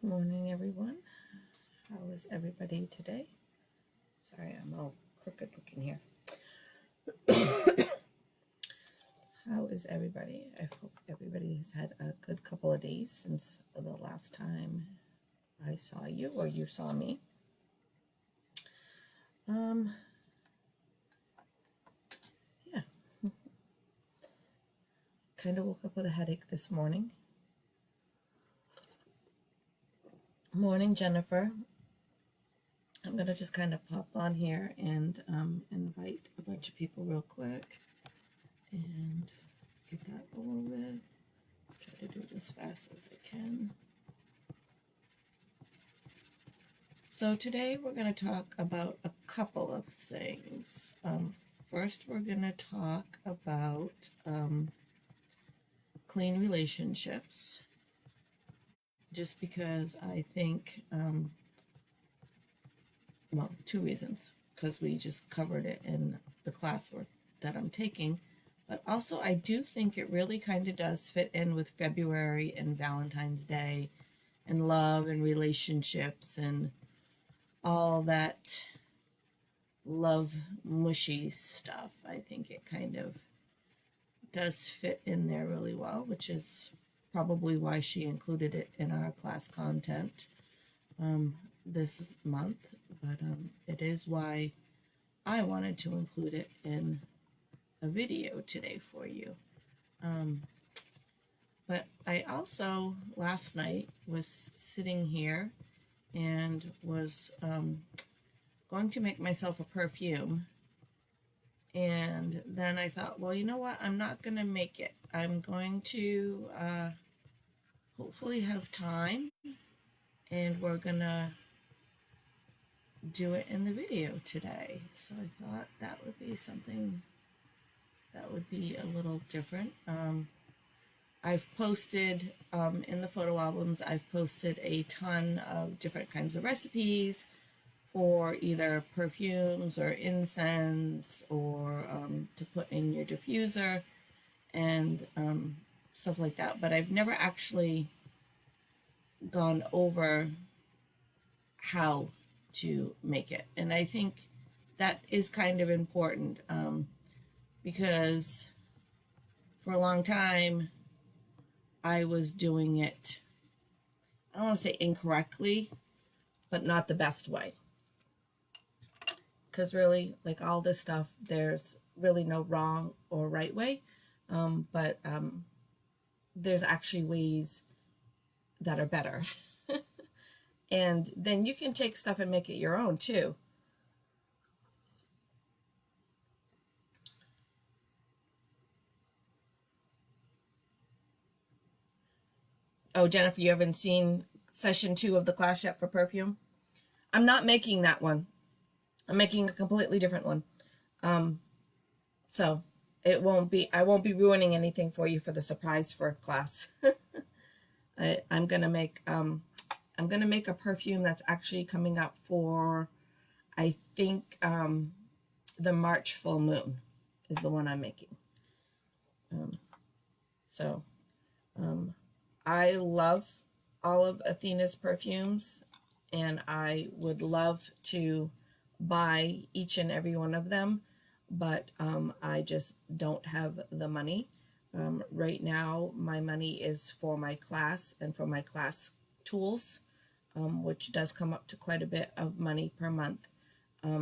Morning, everyone. How is everybody today? Sorry, I'm all crooked looking here. How is everybody? I hope everybody has had a good couple of days since the last time I saw you or you saw me. Yeah, kind of woke up with a headache this morning. Morning, Jennifer. I'm going to just kind of pop on here and invite a bunch of people real quick and get that over with. Try to do it as fast as I can. So today we're going to talk about a couple of things. First, we're going to talk about clean relationships, just because I think, well, two reasons, because we just covered it in the classwork that I'm taking, but also I do think it really kind of does fit in with February and Valentine's Day and love and relationships and all that love mushy stuff. I think it kind of does fit in there really well, which is probably why she included it in our class content this month. But it is why I wanted to include it in a video today for you. But I also last night was sitting here and was going to make myself a perfume. And then I thought, well, you know what? I'm not going to make it. I'm going to hopefully have time, and we're going to do it in the video today. So I thought that would be something that would be a little different. I've posted in the photo albums, I've posted a ton of different kinds of recipes for either perfumes or incense or to put in your diffuser and stuff like that. But I've never actually gone over how to make it. And I think that is kind of important because for a long time I was doing it, I don't want to say incorrectly, but not the best way. Because really, like all this stuff, there's really no wrong or right way, but there's actually ways that are better. And then you can take stuff and make it your own too. Oh, Jennifer, you haven't seen session 2 of the class yet for perfume? I'm not making that one. I'm making a completely different one. So I won't be ruining anything for you for the surprise for class. I'm gonna make a perfume that's actually coming up for, I think, the March full moon is the one I'm making. So I love all of Athena's perfumes, and I would love to buy each and every one of them, but I just don't have the money. Right now, my money is for my class and for my class tools, which does come up to quite a bit of money per month.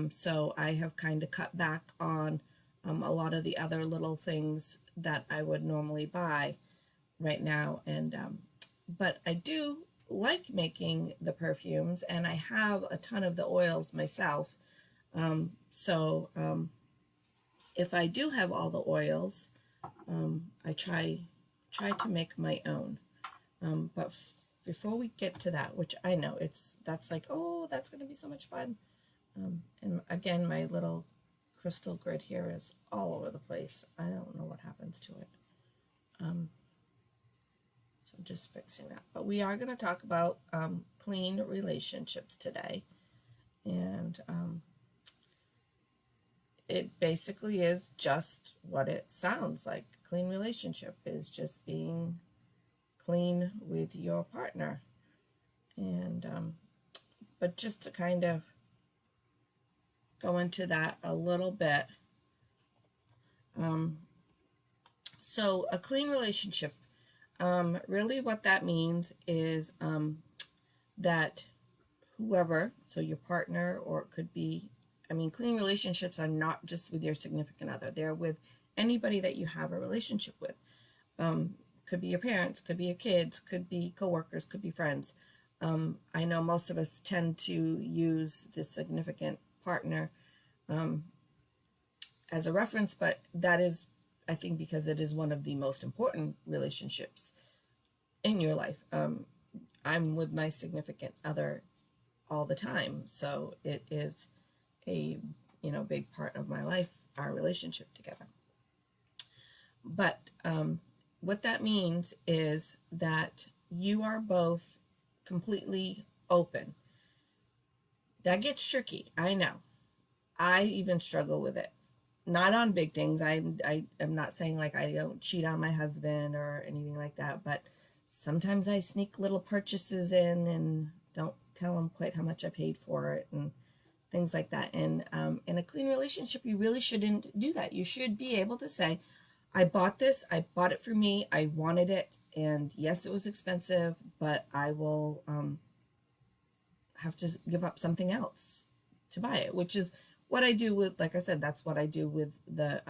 So I have kind of cut back on a lot of the other little things that I would normally buy right now. And but I do like making the perfumes, and I have a ton of the oils myself. So if I do have all the oils, I try to make my own. But before we get to that, which I know that's like, oh, that's going to be so much fun. And again, my little crystal grid here is all over the place. I don't know what happens to it. So I'm just fixing that. But we are going to talk about clean relationships today. And it basically is just what it sounds like. Clean relationship is just being clean with your partner. And but just to kind of go into that a little bit. So a clean relationship, really what that means is that whoever, so your partner, or it could be, I mean, clean relationships are not just with your significant other. They're with anybody that you have a relationship with. Could be your parents, could be your kids, could be coworkers, could be friends. I know most of us tend to use the significant partner as a reference, but that is, I think, because it is one of the most important relationships in your life. I'm with my significant other all the time, so it is a big part of my life, our relationship together. But what that means is that you are both completely open. That gets tricky, I know. I even struggle with it. Not on big things. I am not saying like I don't cheat on my husband or anything like that, but sometimes I sneak little purchases in and don't tell him quite how much I paid for it and things like that. And in a clean relationship, you really shouldn't do that. You should be able to say, I bought this, I bought it for me, I wanted it, and yes, it was expensive, but I will have to give up something else to buy it, which is what I do with, like I said, that's what I do with the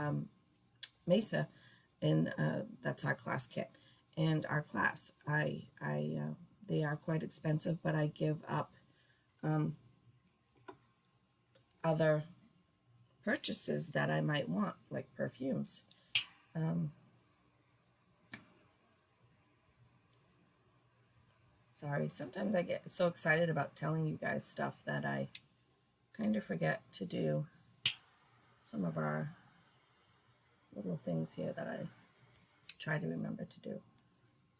Mesa, and that's our class kit. And our class, they are quite expensive, but I give up other purchases that I might want, like perfumes. Sorry, sometimes I get so excited about telling you guys stuff that I kind of forget to do some of our little things here that I try to remember to do.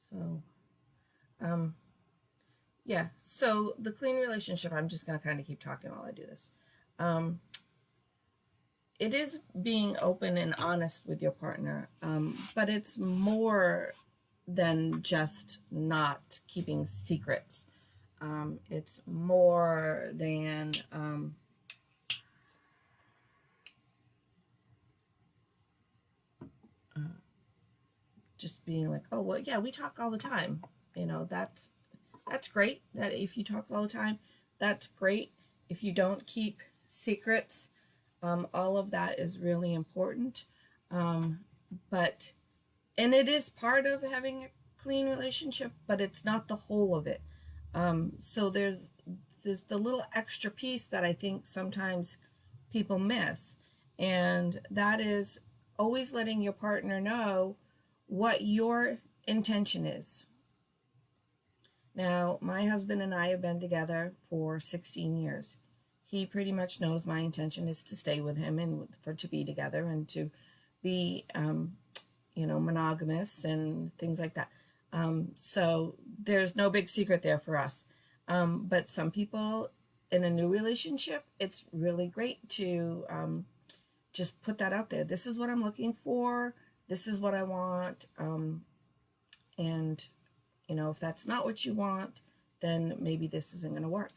So, yeah, so the clean relationship, I'm just going to kind of keep talking while I do this. It is being open and honest with your partner, but it's more than just not keeping secrets. It's more than just being like, oh, well, yeah, we talk all the time. That's great. That if you talk all the time, that's great. If you don't keep secrets, all of that is really important. But and it is part of having a clean relationship, but it's not the whole of it. So there's the little extra piece that I think sometimes people miss, and that is always letting your partner know what your intention is. Now, my husband and I have been together for 16 years. He pretty much knows my intention is to stay with him and to be together and to be, monogamous and things like that. So there's no big secret there for us. But some people in a new relationship, it's really great to just put that out there. This is what I'm looking for. This is what I want. And, if that's not what you want, then maybe this isn't going to work.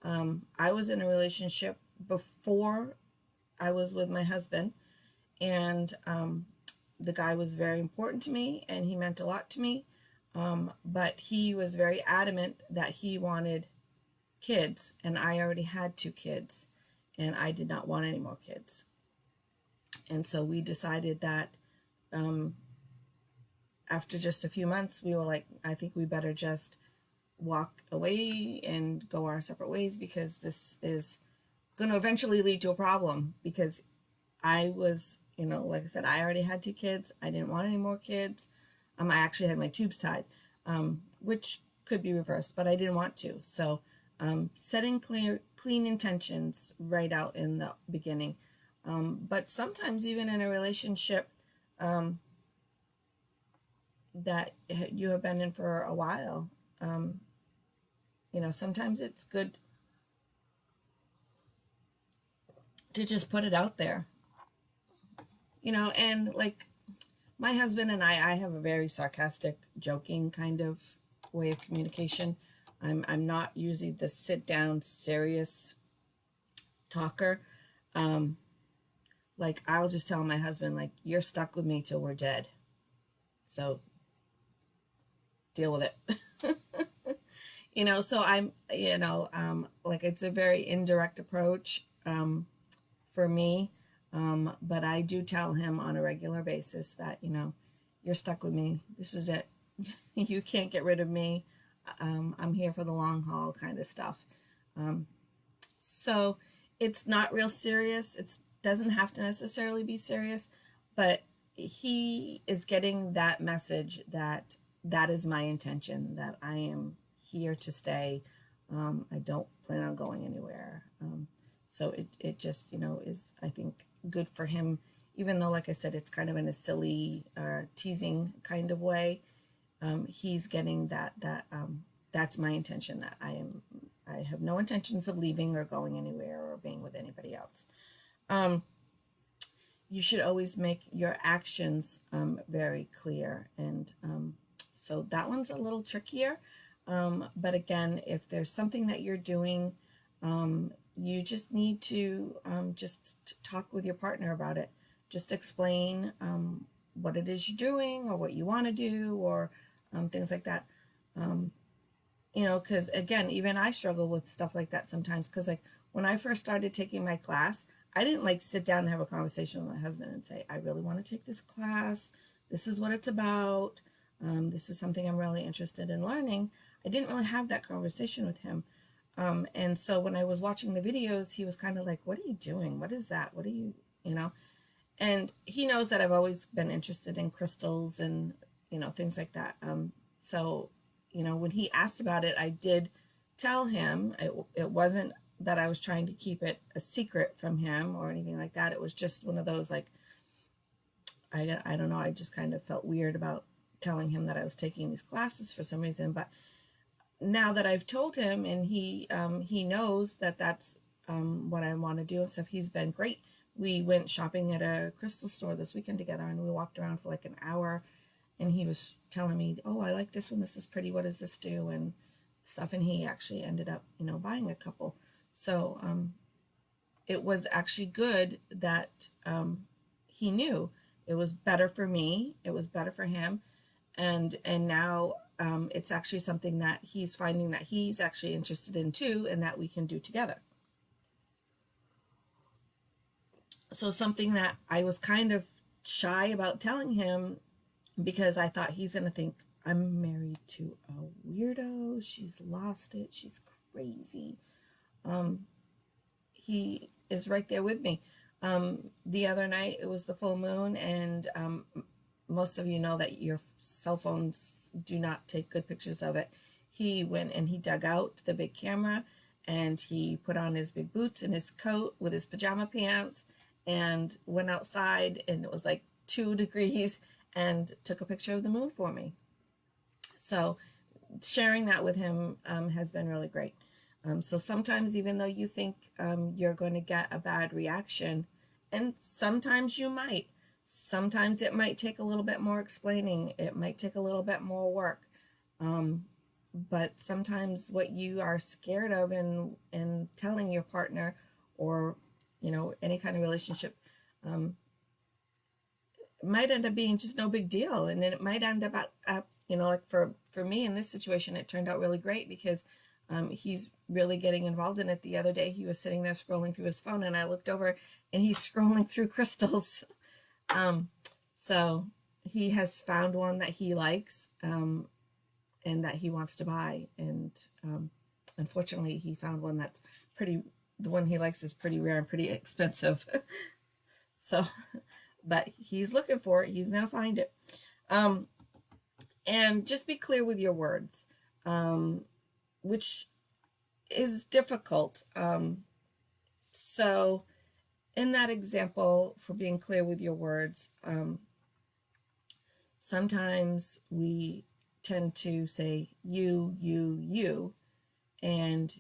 I was in a relationship before I was with my husband, and the guy was very important to me, and he meant a lot to me. But he was very adamant that he wanted kids, and I already had 2 kids, and I did not want any more kids. And so we decided that after just a few months, we were like, I think we better just walk away and go our separate ways, because this is going to eventually lead to a problem. Because I was, like I said, I already had 2 kids. I didn't want any more kids. I actually had my tubes tied, which could be reversed, but I didn't want to. So setting clean intentions right out in the beginning. But sometimes even in a relationship that you have been in for a while, sometimes it's good to just put it out there. And like my husband and I have a very sarcastic, joking kind of way of communication. I'm not usually the sit down serious talker. Um, like I'll just tell my husband, like, you're stuck with me till we're dead. So deal with it. So I'm, like it's a very indirect approach for me. But I do tell him on a regular basis that, you're stuck with me. This is it. You can't get rid of me. I'm here for the long haul kind of stuff. So it's not real serious. It doesn't have to necessarily be serious, but he is getting that message that that is my intention, that I am here to stay. I don't plan on going anywhere. So it just, is, I think, good for him, even though, like I said, it's kind of in a silly, teasing kind of way. He's getting that's my intention, that I have no intentions of leaving or going anywhere or being with anybody else. You should always make your actions very clear. And so that one's a little trickier. But again, if there's something that you're doing, you just need to just talk with your partner about it. Just explain what it is you're doing or what you want to do, or things like that. Because again, even I struggle with stuff like that sometimes. Because like when I first started taking my class, I didn't like sit down and have a conversation with my husband and say, I really want to take this class. This is what it's about. This is something I'm really interested in learning. I didn't really have that conversation with him. And so when I was watching the videos, he was kind of like, what are you doing? What is that? What are you, And he knows that I've always been interested in crystals and, things like that. So, when he asked about it, I did tell him. It wasn't that I was trying to keep it a secret from him or anything like that. It was just one of those, like, I don't know, I just kind of felt weird about telling him that I was taking these classes for some reason. But now that I've told him, and he knows that that's what I want to do and stuff, he's been great. We went shopping at a crystal store this weekend together, and we walked around for like an hour, and he was telling me, oh, I like this one, this is pretty, what does this do, and stuff. And he actually ended up buying a couple. So it was actually good that he knew. It was better for me, it was better for him, and now it's actually something that he's finding that he's actually interested in too, and that we can do together. So something that I was kind of shy about telling him, because I thought he's going to think I'm married to a weirdo. She's lost it. She's crazy. He is right there with me. The other night, it was the full moon, and most of you know that your cell phones do not take good pictures of it. He went and he dug out the big camera, and he put on his big boots and his coat with his pajama pants and went outside, and it was like 2 degrees, and took a picture of the moon for me. So sharing that with him has been really great. So sometimes, even though you think you're going to get a bad reaction, and sometimes you might, sometimes it might take a little bit more explaining, it might take a little bit more work. But sometimes what you are scared of in telling your partner, or any kind of relationship, might end up being just no big deal. And then it might end up like for me in this situation, it turned out really great, because he's really getting involved in it. The other day, he was sitting there scrolling through his phone, and I looked over, and he's scrolling through crystals. So he has found one that he likes, and that he wants to buy. And unfortunately, he found one that's the one he likes is pretty rare and pretty expensive. So, but he's looking for it. He's gonna find it. And just be clear with your words, which is difficult. So in that example, for being clear with your words, sometimes we tend to say you, and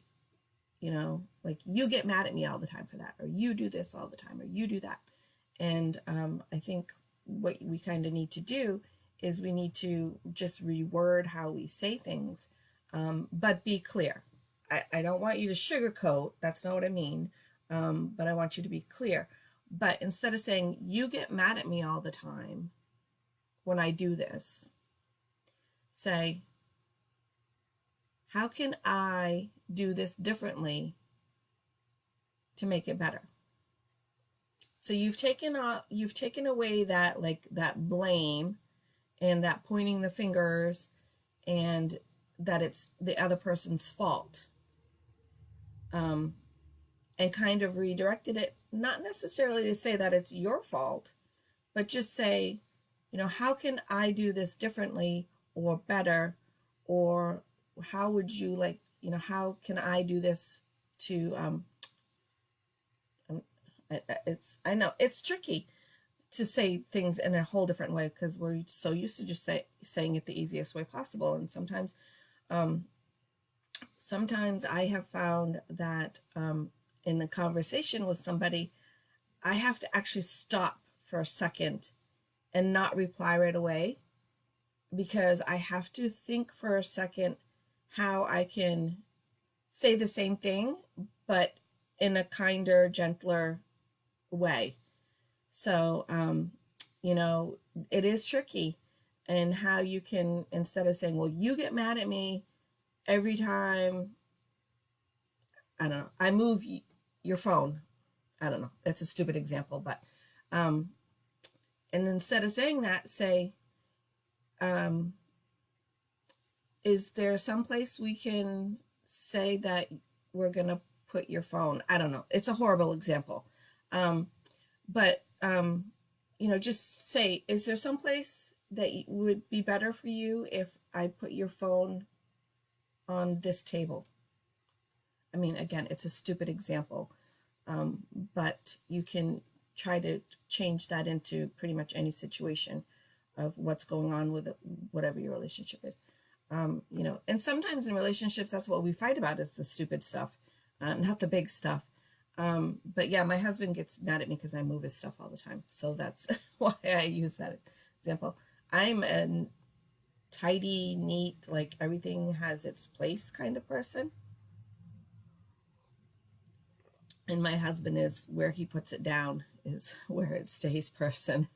like, you get mad at me all the time for that, or you do this all the time, or you do that. And I think what we kind of need to do is we need to just reword how we say things. but be clear. I don't want you to sugarcoat. That's not what I mean. But I want you to be clear. But instead of saying, you get mad at me all the time when I do this, say, how can I do this differently to make it better? So you've taken away that, like, that blame and that pointing the fingers and that it's the other person's fault, and kind of redirected it, not necessarily to say that it's your fault, but just say, how can I do this differently or better, or how would you like, how can I do this to, I know it's tricky to say things in a whole different way because we're so used to just saying it the easiest way possible. And sometimes I have found that in a conversation with somebody, I have to actually stop for a second and not reply right away, because I have to think for a second how I can say the same thing, but in a kinder, gentler way. So, it is tricky, and how you can, instead of saying, well, you get mad at me every time, I don't know, I move your phone. I don't know. That's a stupid example, but, and instead of saying that, say, is there some place we can say that we're going to put your phone? I don't know. It's a horrible example. But just say, is there some place that would be better for you if I put your phone on this table? I mean, again, it's a stupid example, but you can try to change that into pretty much any situation of what's going on with it, whatever your relationship is. And sometimes in relationships, that's what we fight about, is the stupid stuff, not the big stuff. But yeah, my husband gets mad at me because I move his stuff all the time. So that's why I use that example. I'm a tidy, neat, like everything has its place kind of person. And my husband is where he puts it down is where it stays person.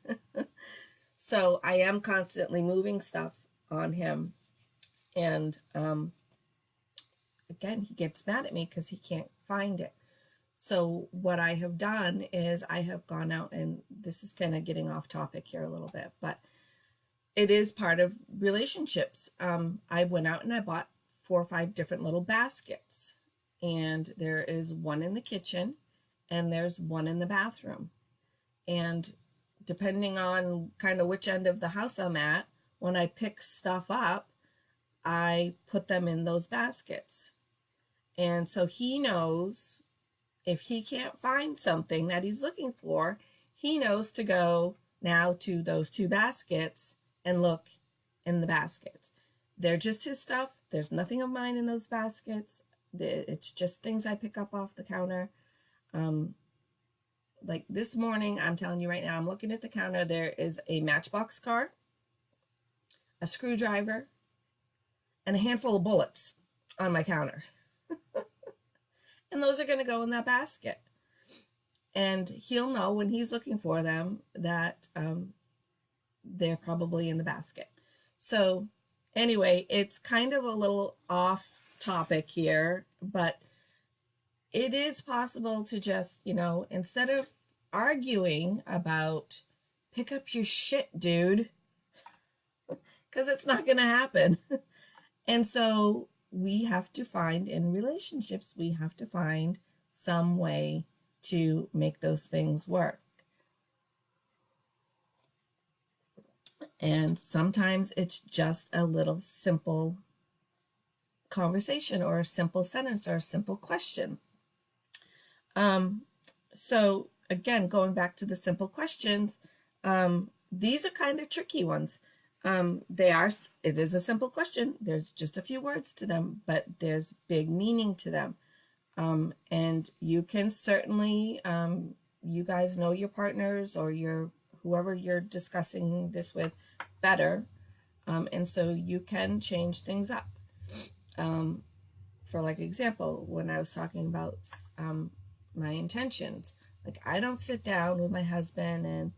So I am constantly moving stuff on him. And again, he gets mad at me because he can't find it. So what I have done is I have gone out, and this is kind of getting off topic here a little bit, but it is part of relationships. I went out and I bought 4 or 5 different little baskets, and there is one in the kitchen and there's one in the bathroom. And depending on kind of which end of the house I'm at, when I pick stuff up, I put them in those baskets. And so he knows if he can't find something that he's looking for, he knows to go now to those 2 baskets and look in the baskets. They're just his stuff. There's nothing of mine in those baskets. It's just things I pick up off the counter. Like this morning, I'm telling you right now, I'm looking at the counter. There is a Matchbox car, a screwdriver, and a handful of bullets on my counter. And those are going to go in that basket. And he'll know when he's looking for them that they're probably in the basket. So anyway, it's kind of a little off topic here, but it is possible to just, instead of arguing about pick up your shit, dude, because it's not going to happen. And so we have to find, in relationships, we have to find some way to make those things work. And sometimes it's just a little simple conversation or a simple sentence or a simple question. So again, going back to the simple questions, these are kind of tricky ones. It is a simple question. There's just a few words to them, but there's big meaning to them. And you can certainly, you guys know your partners or whoever you're discussing this with better. And so you can change things up. For like example, when I was talking about my intentions, like I don't sit down with my husband and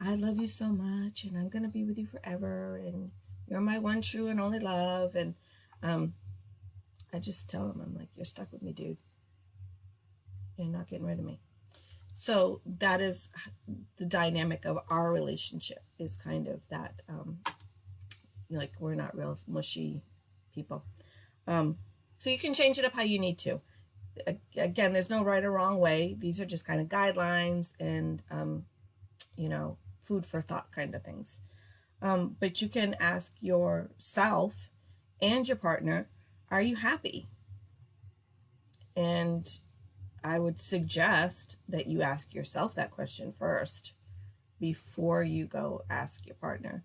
I love you so much and I'm going to be with you forever and you're my one true and only love. And I just tell him, I'm like, you're stuck with me, dude. You're not getting rid of me. So that is the dynamic of our relationship, is kind of that, like we're not real mushy people. So you can change it up how you need to. Again, there's no right or wrong way. These are just kind of guidelines and, food for thought kind of things. But you can ask yourself and your partner, are you happy? And I would suggest that you ask yourself that question first before you go ask your partner.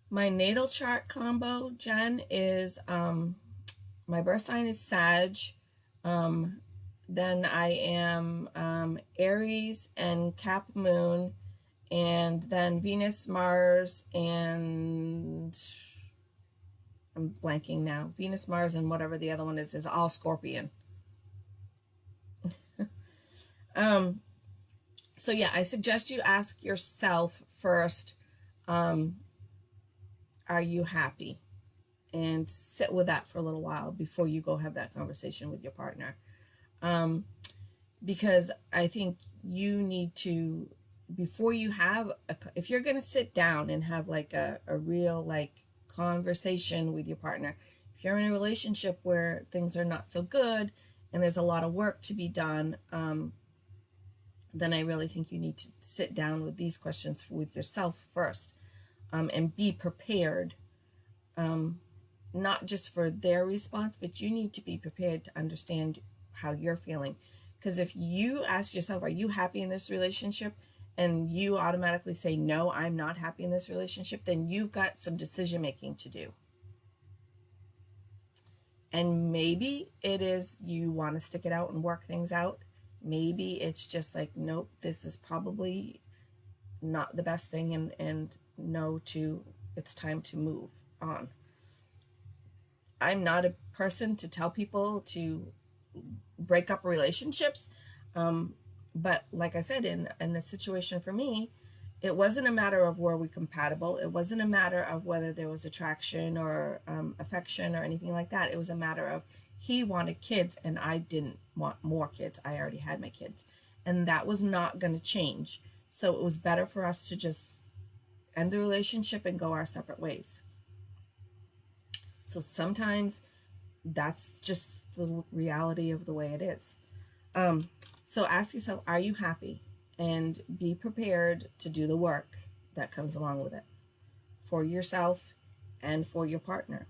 My natal chart combo, Jen, is my birth sign is Sag. Then I am Aries and Cap Moon, and then Venus, Mars, and I'm blanking now. Venus, Mars, and whatever the other one is all Scorpion. So yeah, I suggest you ask yourself first, are you happy? And sit with that for a little while before you go have that conversation with your partner. Because I think you need to, before you have, if you're going to sit down and have like a real like conversation with your partner, if you're in a relationship where things are not so good and there's a lot of work to be done, then I really think you need to sit down with these questions with yourself first, and be prepared, not just for their response, but you need to be prepared to understand how you're feeling. Because if you ask yourself, are you happy in this relationship? And you automatically say, no, I'm not happy in this relationship, then you've got some decision making to do. And maybe it is you want to stick it out and work things out. Maybe it's just like, nope, this is probably not the best thing, and no, it's time to move on. I'm not a person to tell people to break up relationships. But like I said, in the situation for me, it wasn't a matter of were we compatible. It wasn't a matter of whether there was attraction or affection or anything like that. It was a matter of he wanted kids and I didn't want more kids. I already had my kids. And that was not going to change. So it was better for us to just end the relationship and go our separate ways. So sometimes that's just the reality of the way it is. So ask yourself, are you happy? And be prepared to do the work that comes along with it for yourself and for your partner.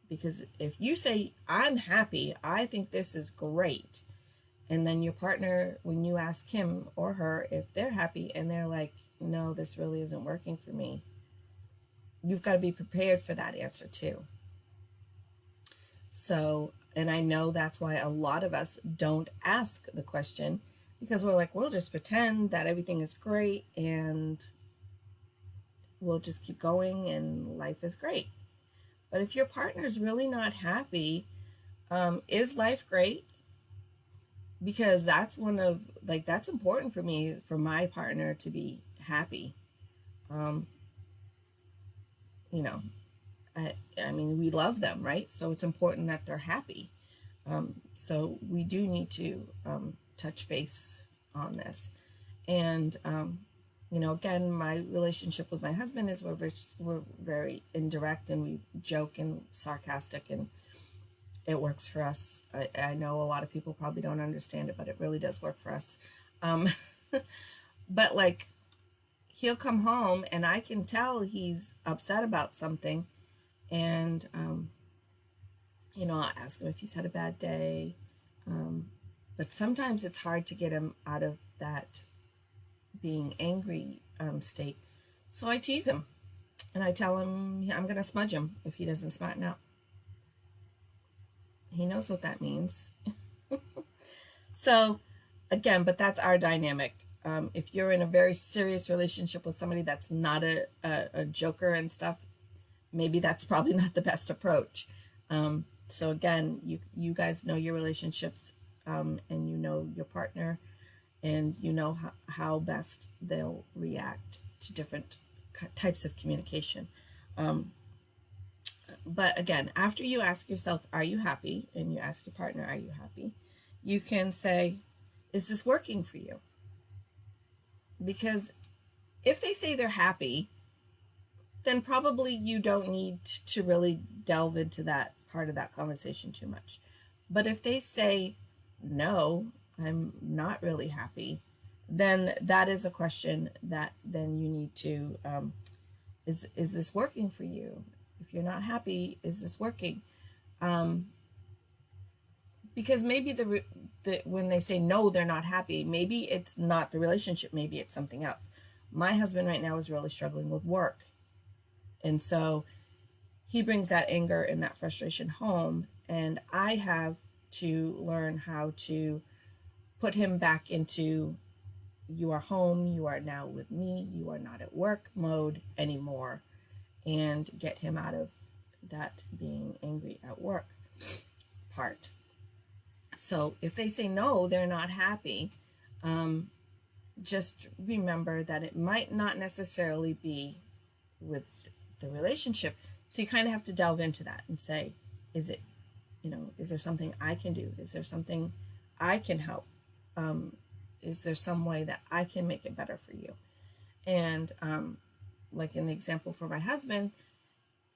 Because if you say, I'm happy, I think this is great, and then your partner, when you ask him or her if they're happy and they're like, no, this really isn't working for me, you've got to be prepared for that answer too. So, and I know that's why a lot of us don't ask the question, because we're like, we'll just pretend that everything is great and we'll just keep going and life is great. But if your partner is really not happy, is life great? Because that's that's important for me, for my partner to be happy. I mean, we love them, right? So it's important that they're happy. So we do need to touch base on this. And, again, my relationship with my husband is we're very indirect and we joke and sarcastic, and it works for us. I know a lot of people probably don't understand it, but it really does work for us. But like, he'll come home and I can tell he's upset about something. And, I'll ask him if he's had a bad day. But sometimes it's hard to get him out of that being angry state. So I tease him and I tell him I'm going to smudge him if he doesn't smarten up. He knows what that means. So again, but that's our dynamic. If you're in a very serious relationship with somebody that's not a joker and stuff, maybe that's probably not the best approach. So again, you guys know your relationships, and you know your partner, and you know how best they'll react to different types of communication. But again, after you ask yourself, are you happy? And you ask your partner, are you happy? You can say, is this working for you? Because if they say they're happy, then probably you don't need to really delve into that part of that conversation too much. But if they say, no, I'm not really happy, then that is a question that then you need to, is this working for you? If you're not happy, is this working? Because maybe when they say no, they're not happy, maybe it's not the relationship, maybe it's something else. My husband right now is really struggling with work. And so he brings that anger and that frustration home. And I have to learn how to put him back into, you are home, you are now with me, you are not at work mode anymore, and get him out of that being angry at work part. So if they say no, they're not happy, just remember that it might not necessarily be with the relationship. So you kind of have to delve into that and say, is it, is there something I can do? Is there something I can help? Is there some way that I can make it better for you? And like in the example for my husband,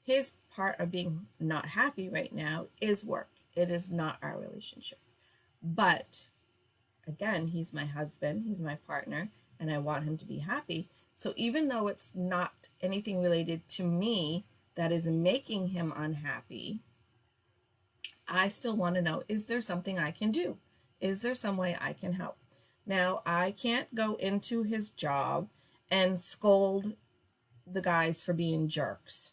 his part of being not happy right now is work. It is not our relationship. But again, he's my husband, he's my partner, and I want him to be happy. So even though it's not anything related to me that is making him unhappy, I still want to know, is there something I can do? Is there some way I can help? Now, I can't go into his job and scold the guys for being jerks,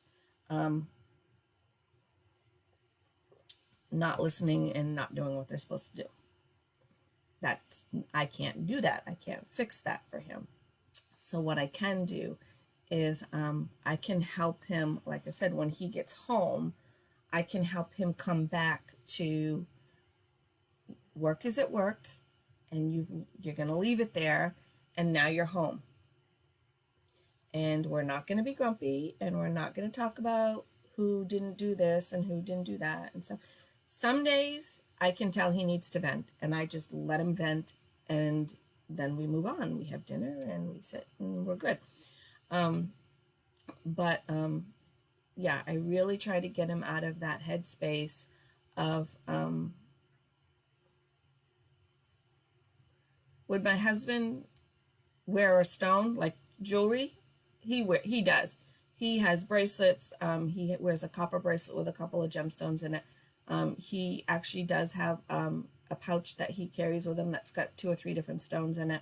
not listening and not doing what they're supposed to do. I can't do that. I can't fix that for him. So what I can do is I can help him, like I said, when he gets home, I can help him come back to work is at work, and you're going to leave it there, and now you're home. And we're not going to be grumpy, and we're not going to talk about who didn't do this and who didn't do that and stuff. Some days I can tell he needs to vent, and I just let him vent, and then we move on. We have dinner and we sit and we're good. Yeah, I really try to get him out of that headspace of, would my husband wear a stone like jewelry? He does. He has bracelets. He wears a copper bracelet with a couple of gemstones in it. He actually does have a pouch that he carries with him that's got 2 or 3 different stones in it.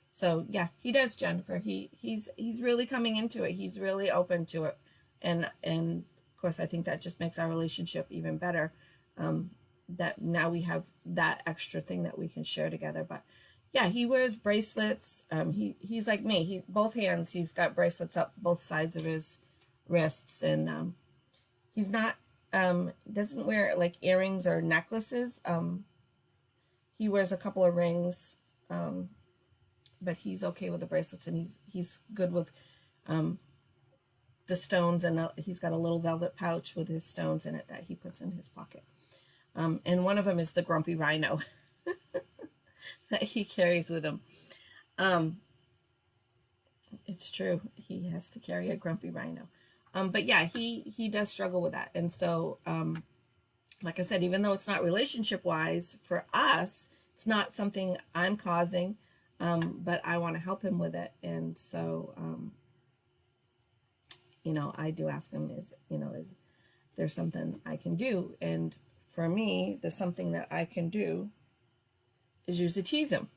So yeah, he does, Jennifer. He's really coming into it. He's really open to it, and of course I think that just makes our relationship even better. That now we have that extra thing that we can share together. But yeah, he wears bracelets. He's like me. Both hands he's got bracelets up both sides of his wrists, and he's not doesn't wear like earrings or necklaces. He wears a couple of rings, but he's okay with the bracelets, and he's good with the stones, and he's got a little velvet pouch with his stones in it that he puts in his pocket. And one of them is the grumpy rhino that he carries with him. It's true. He has to carry a grumpy rhino. But yeah, he does struggle with that. And so, like I said, even though it's not relationship wise for us, it's not something I'm causing, but I want to help him with it. And so, I do ask him, is there something I can do? And for me, there's something that I can do is usually tease him.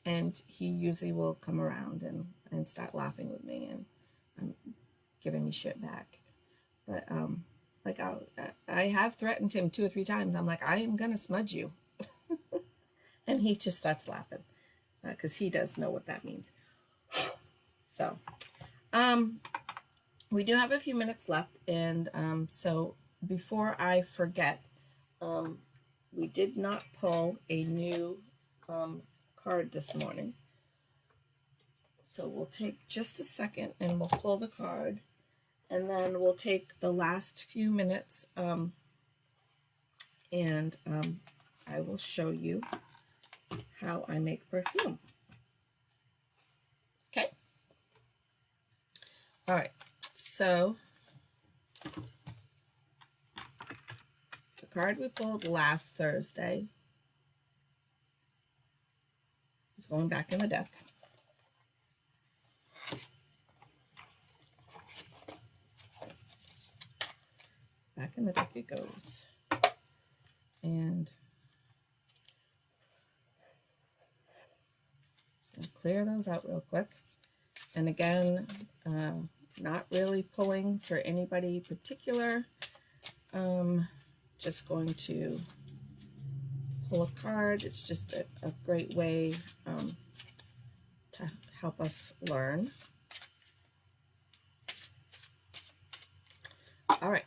And he usually will come around and start laughing with me and giving me shit back. But like I have threatened him 2 or 3 times. I'm like, I am gonna smudge you. And he just starts laughing because he does know what that means. So we do have a few minutes left, and so before I forget, um, we did not pull a new card this morning. So we'll take just a second and we'll pull the card, and then we'll take the last few minutes and I will show you how I make perfume. Okay. All right. So the card we pulled last Thursday is going back in the deck. Back in the deck it goes. And so clear those out real quick. And again, not really pulling for anybody particular. Just going to pull a card. It's just a great way to help us learn. All right.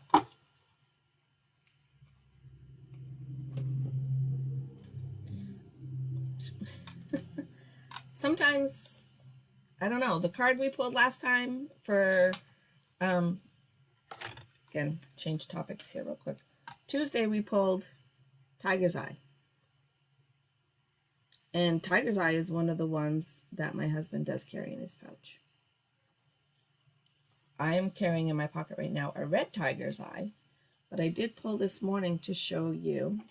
Sometimes, I don't know, the card we pulled last time for, again, change topics here real quick. Tuesday we pulled Tiger's Eye. And Tiger's Eye is one of the ones that my husband does carry in his pouch. I am carrying in my pocket right now a red Tiger's Eye, but I did pull this morning to show you.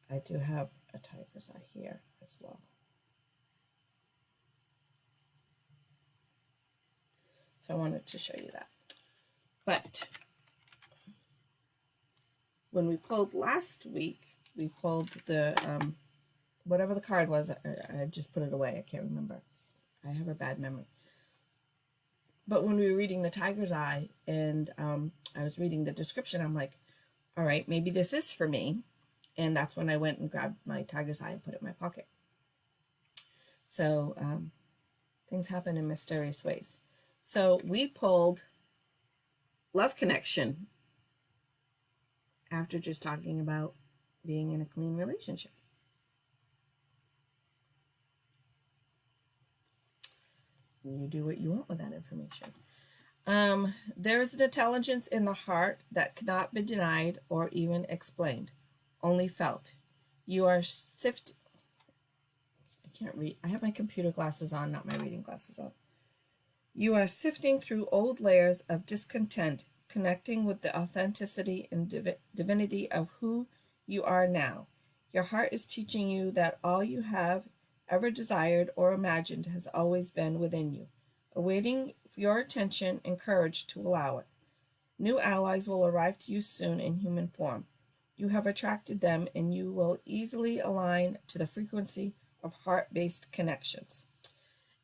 I do have a Tiger's Eye here as well. So I wanted to show you that. But when we pulled last week, we pulled the, whatever the card was, I just put it away. I can't remember. I have a bad memory. But when we were reading the Tiger's Eye and I was reading the description, I'm like, all right, maybe this is for me. And that's when I went and grabbed my Tiger's Eye and put it in my pocket. So things happen in mysterious ways. So we pulled Love Connection after just talking about being in a clean relationship. You do what you want with that information. There is an intelligence in the heart that cannot be denied or even explained, only felt. You are sifting. I can't read. I have my computer glasses on, not my reading glasses on. You are sifting through old layers of discontent, connecting with the authenticity and divinity of who you are now. Your heart is teaching you that all you have ever desired or imagined has always been within you, awaiting your attention and courage to allow it. New allies will arrive to you soon in human form. You have attracted them, and you will easily align to the frequency of heart-based connections.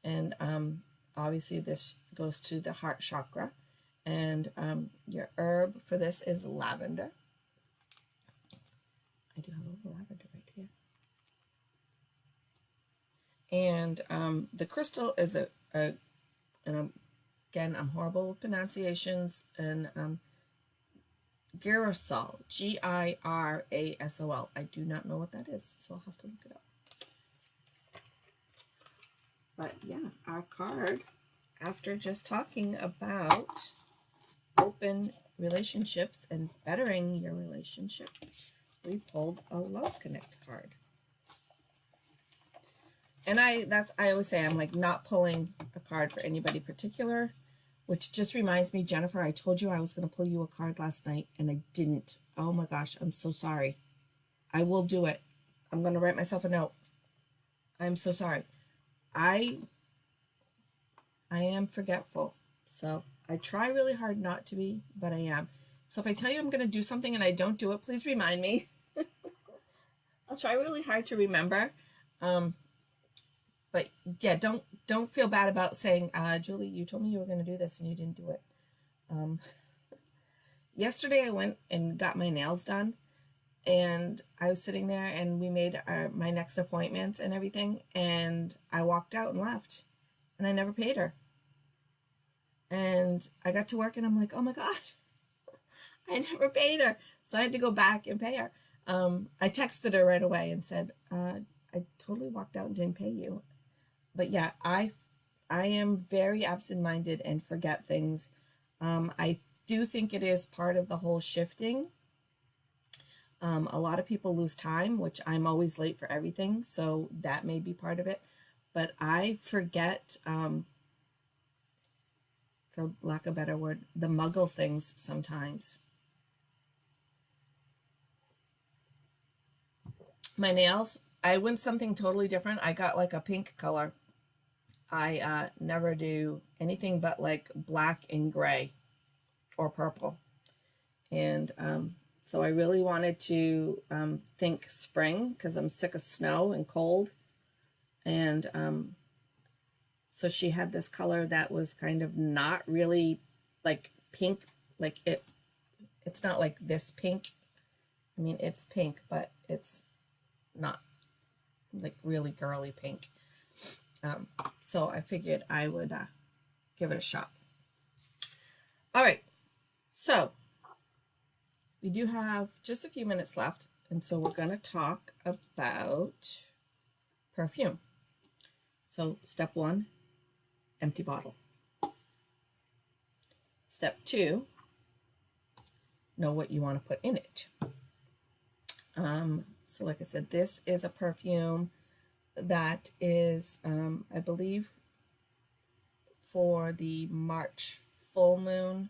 And obviously this goes to the heart chakra, and your herb for this is lavender. I do have a little lavender right here. And the crystal is and again, I'm horrible with pronunciations, and girasol, Girasol. I do not know what that is, so I'll have to look it up. But yeah, our card, after just talking about open relationships and bettering your relationship, we pulled a Love Connect card. And I always say I'm like not pulling a card for anybody particular, which just reminds me, Jennifer, I told you I was going to pull you a card last night and I didn't. Oh my gosh, I'm so sorry. I will do it. I'm going to write myself a note. I'm so sorry. I am forgetful. So I try really hard not to be, but I am. So if I tell you I'm going to do something and I don't do it, please remind me. I'll try really hard to remember. But yeah, don't feel bad about saying, Julie, you told me you were going to do this and you didn't do it. Yesterday I went and got my nails done, and I was sitting there and we made my next appointments and everything, and I walked out and left, and I never paid her. And I got to work and I'm like, oh my God, I never paid her. So I had to go back and pay her. I texted her right away and said, I totally walked out and didn't pay you. But yeah, I am very absent-minded and forget things. I do think it is part of the whole shifting. A lot of people lose time, which I'm always late for everything, so that may be part of it. But I forget, for lack of a better word, the muggle things sometimes. My nails, I went something totally different. I got like a pink color. I never do anything but like black and gray or purple. And so I really wanted to think spring because I'm sick of snow and cold. And so she had this color that was kind of not really like pink, like it's not like this pink. I mean, it's pink, but it's not like really girly pink. So I figured I would give it a shot. All right, so we do have just a few minutes left, and so we're going to talk about perfume. So step 1, empty bottle. Step 2, know what you want to put in it. So like I said, this is a perfume that is, I believe, for the March full moon,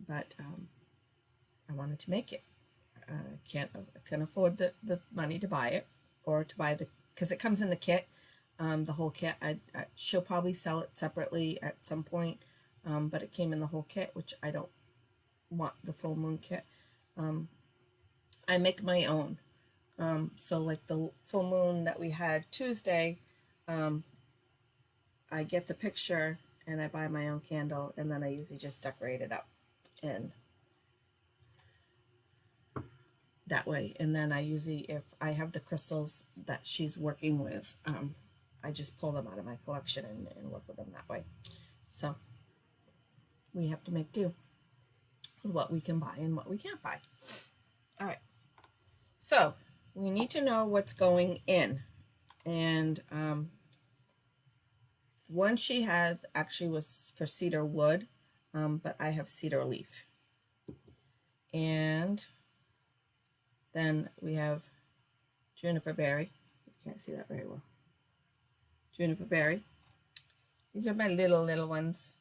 but I wanted to make it. I can't afford the money to buy it, or to buy because it comes in the kit, the whole kit. She'll probably sell it separately at some point, but it came in the whole kit, which I don't want the full moon kit. I make my own. So like the full moon that we had Tuesday, I get the picture and I buy my own candle, and then I usually just decorate it up and that way. And then I usually, if I have the crystals that she's working with, I just pull them out of my collection and work with them that way. So we have to make do with what we can buy and what we can't buy. All right. So we need to know what's going in. And one she has actually was for cedar wood, but I have cedar leaf. And then we have juniper berry. You can't see that very well. Juniper berry. These are my little ones.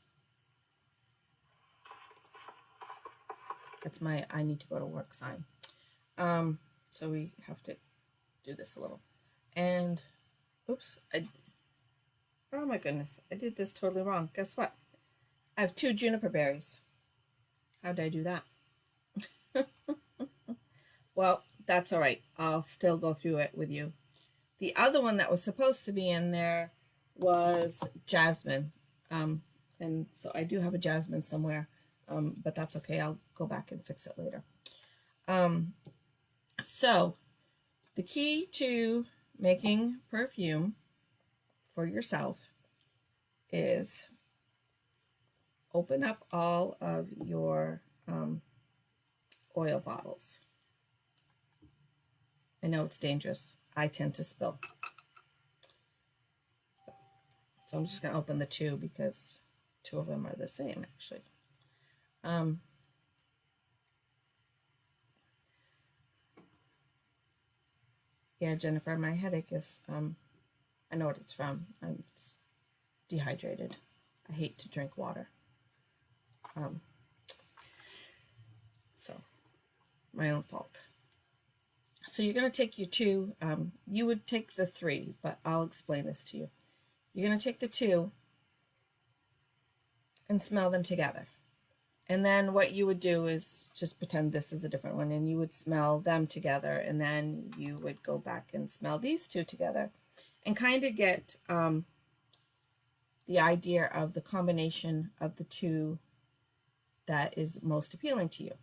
That's my I need to go to work sign. So we have to do this a little. And, oops, oh my goodness, I did this totally wrong. Guess what? I have 2 juniper berries. How did I do that? Well, that's all right. I'll still go through it with you. The other one that was supposed to be in there was jasmine. And so I do have a jasmine somewhere, but that's okay. I'll go back and fix it later. So the key to making perfume for yourself is open up all of your oil bottles. I know it's dangerous. I tend to spill. So I'm just going to open the 2 because 2 of them are the same, actually. Yeah, Jennifer, my headache is, I know what it's from. I'm dehydrated. I hate to drink water. So, my own fault. So you're going to take your 2, you would take the 3, but I'll explain this to you. You're going to take the 2 and smell them together. And then what you would do is just pretend this is a different one, and you would smell them together, and then you would go back and smell these 2 together and kind of get the idea of the combination of the 2 that is most appealing to you.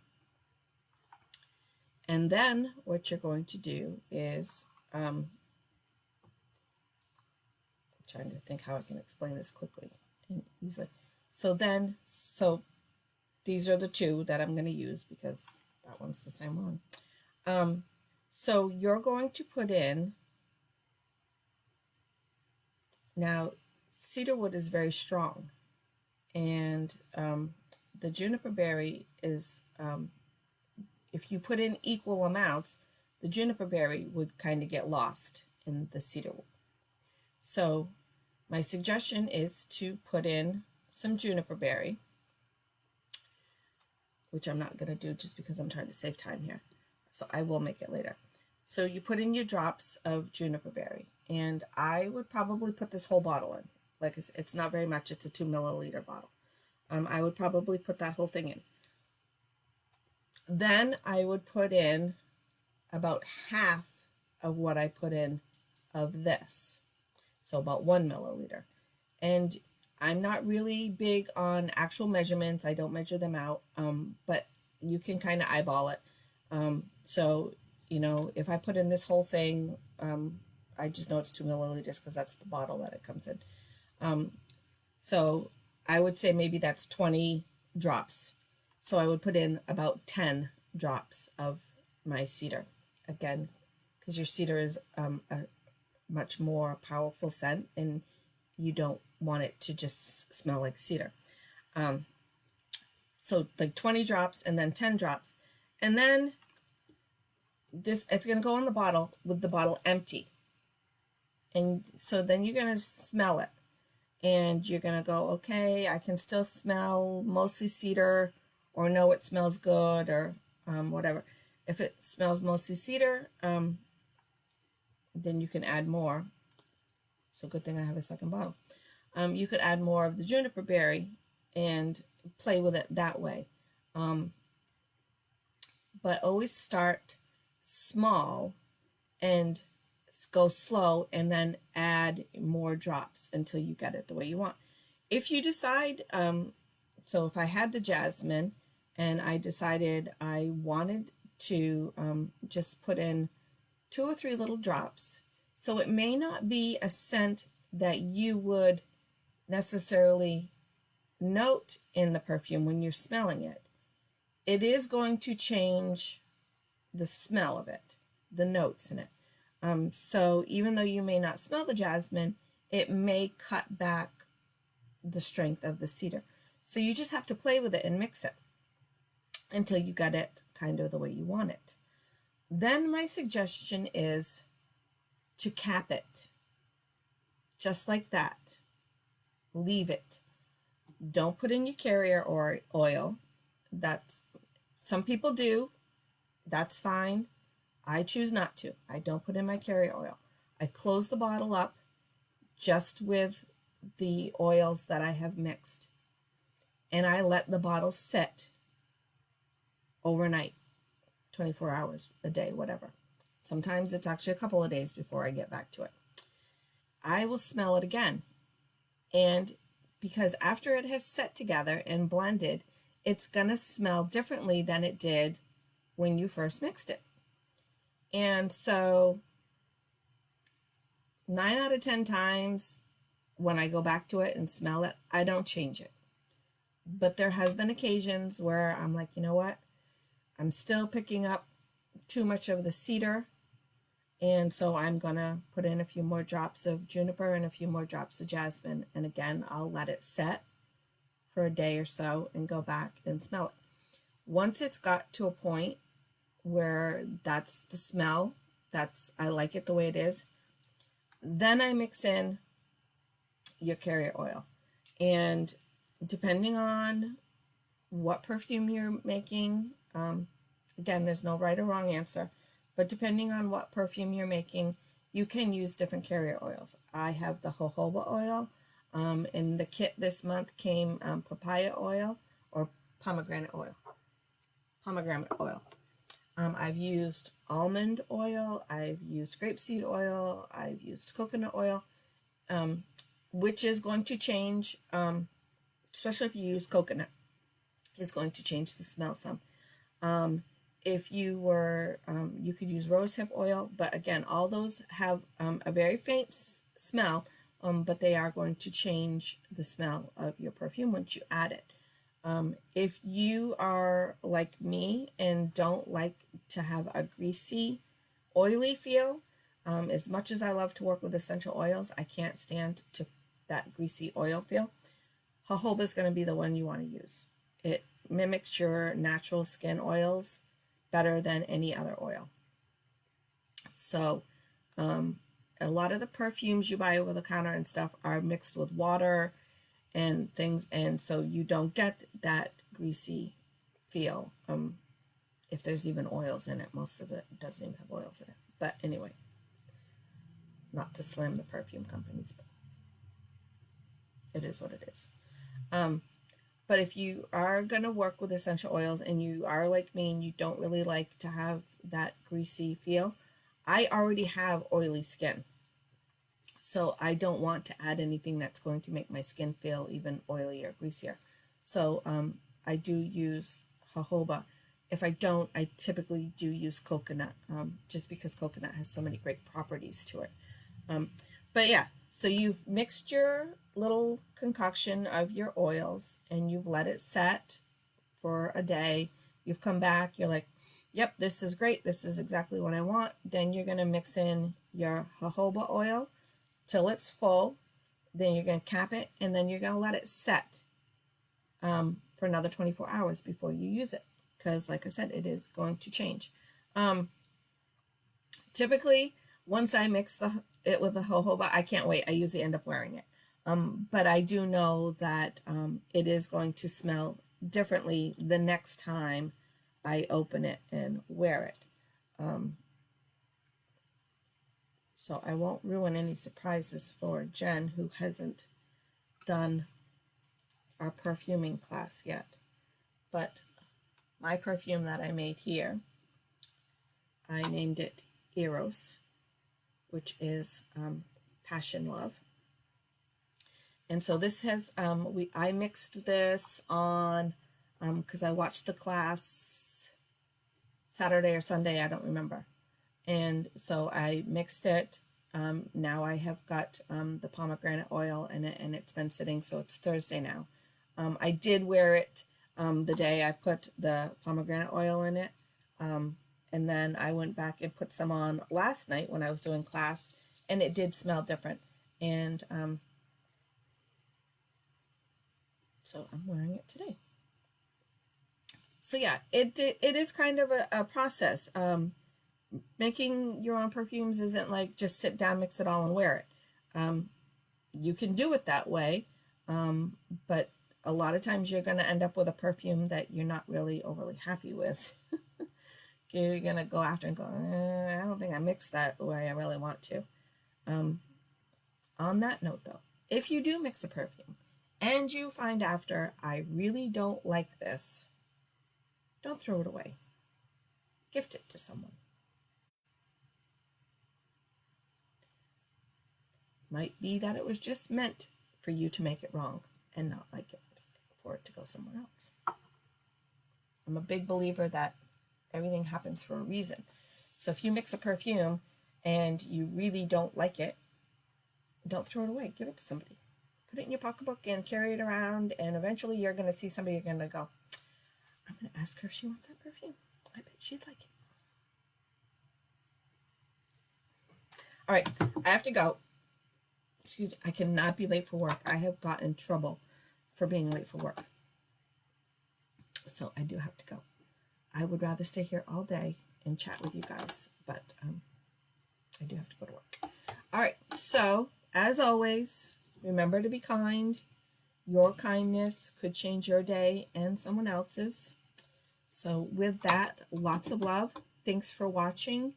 And then what you're going to do is, I'm trying to think how I can explain this quickly and easily. So these are the two that I'm going to use because that one's the same one. So you're going to put in, now cedar wood is very strong, and the juniper berry is, if you put in equal amounts, the juniper berry would kind of get lost in the cedar wood. So my suggestion is to put in some juniper berry, which I'm not going to do just because I'm trying to save time here. So I will make it later. So you put in your drops of juniper berry, and I would probably put this whole bottle in. Like it's not very much, it's a 2 milliliter bottle. I would probably put that whole thing in. Then I would put in about half of what I put in of this. So about 1 milliliter. And I'm not really big on actual measurements. I don't measure them out, but you can kind of eyeball it. So, you know, if I put in this whole thing, I just know it's 2 milliliters because that's the bottle that it comes in. So I would say maybe that's 20 drops. So I would put in about 10 drops of my cedar. Again, because your cedar is a much more powerful scent, and you don't want it to just smell like cedar. So like 20 drops and then 10 drops. And then it's going to go in the bottle with the bottle empty. And so then you're going to smell it. And you're going to go, okay, I can still smell mostly cedar, or no, it smells good, or whatever. If it smells mostly cedar, then you can add more. So good thing I have a second bottle. You could add more of the juniper berry and play with it that way. But always start small and go slow, and then add more drops until you get it the way you want. If you decide, so if I had the jasmine and I decided I wanted to just put in 2 or 3 little drops, so it may not be a scent that you would necessarily note in the perfume when you're smelling it. It is going to change the smell of it, the notes in it. So even though you may not smell the jasmine, it may cut back the strength of the cedar. So you just have to play with it and mix it until you get it kind of the way you want it. Then my suggestion is to cap it. Just like that. Leave it. Don't put in your carrier or oil. That's, some people do. That's fine. I choose not to. I don't put in my carrier oil. I close the bottle up just with the oils that I have mixed, and I let the bottle sit overnight, 24 hours a day, whatever. Sometimes it's actually a couple of days before I get back to it. I will smell it again, and because after it has set together and blended, it's gonna smell differently than it did when you first mixed it. And so 9 out of 10 times when I go back to it and smell it, I don't change it. But there has been occasions where I'm like, you know what? I'm still picking up too much of the cedar. And so I'm going to put in a few more drops of juniper and a few more drops of jasmine. And again, I'll let it set for a day or so and go back and smell it. Once it's got to a point where that's the smell, I like it the way it is, then I mix in your carrier oil. And depending on what perfume you're making, again, there's no right or wrong answer, but depending on what perfume you're making, you can use different carrier oils. I have the jojoba oil. In the kit this month came papaya oil or pomegranate oil. I've used almond oil, I've used grapeseed oil, I've used coconut oil, which is going to change, especially if you use coconut, it's going to change the smell some. If you were, you could use rosehip oil, but again, all those have a very faint smell, but they are going to change the smell of your perfume once you add it. If you are like me and don't like to have a greasy, oily feel, as much as I love to work with essential oils, I can't stand to that greasy oil feel. Jojoba is going to be the one you want to use. It mimics your natural skin oils better than any other oil. So a lot of the perfumes you buy over the counter and stuff are mixed with water and things, and so you don't get that greasy feel. If there's even oils in it, most of it doesn't even have oils in it. But anyway, not to slam the perfume companies, but it is what it is. But if you are going to work with essential oils and you are like me and you don't really like to have that greasy feel, I already have oily skin. So I don't want to add anything that's going to make my skin feel even oilier or greasier. So I do use jojoba. If I don't, I typically do use coconut, just because coconut has so many great properties to it. But yeah, so you've mixed your little concoction of your oils and you've let it set for a day. You've come back, you're like, yep, this is great. This is exactly what I want. Then you're going to mix in your jojoba oil till it's full. Then you're going to cap it and then you're going to let it set for another 24 hours before you use it. Because like I said, it is going to change. Typically, once I mix it with the jojoba, I can't wait. I usually end up wearing it. But I do know that it is going to smell differently the next time I open it and wear it. So I won't ruin any surprises for Jen, who hasn't done our perfuming class yet. But my perfume that I made here, I named it Eros, which is passion love. And so this has, I mixed this on, because I watched the class Saturday or Sunday, I don't remember. And so I mixed it. Now I have got the pomegranate oil in it, and it's been sitting, so it's Thursday now. I did wear it the day I put the pomegranate oil in it. And then I went back and put some on last night when I was doing class, and it did smell different. And so I'm wearing it today. So yeah, it is kind of a process. Making your own perfumes isn't like just sit down, mix it all, and wear it. You can do it that way, but a lot of times you're going to end up with a perfume that you're not really overly happy with. You're going to go after and go, I don't think I mixed that the way I really want to. On that note, though, if you do mix a perfume and you find after, I really don't like this, don't throw it away. Gift it to someone. Might be that it was just meant for you to make it wrong and not like it, for it to go somewhere else. I'm a big believer that everything happens for a reason. So if you mix a perfume and you really don't like it, don't throw it away. Give it to somebody. Put it in your pocketbook and carry it around, and eventually you're going to see somebody, you're going to go, I'm going to ask her if she wants that perfume. I bet she'd like it. All right, I have to go. Excuse me, I cannot be late for work. I have gotten in trouble for being late for work. So I do have to go. I would rather stay here all day and chat with you guys, but I do have to go to work. All right, so as always, remember to be kind. Your kindness could change your day and someone else's. So with that, lots of love. Thanks for watching.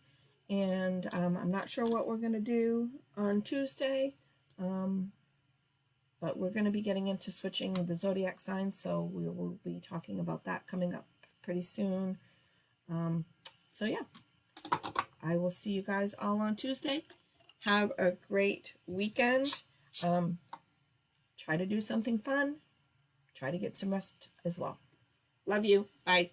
And I'm not sure what we're going to do on Tuesday, but we're going to be getting into switching the zodiac signs, so we will be talking about that coming up pretty soon. So yeah, I will see you guys all on Tuesday. Have a great weekend. Try to do something fun. Try to get some rest as well. Love you. Bye.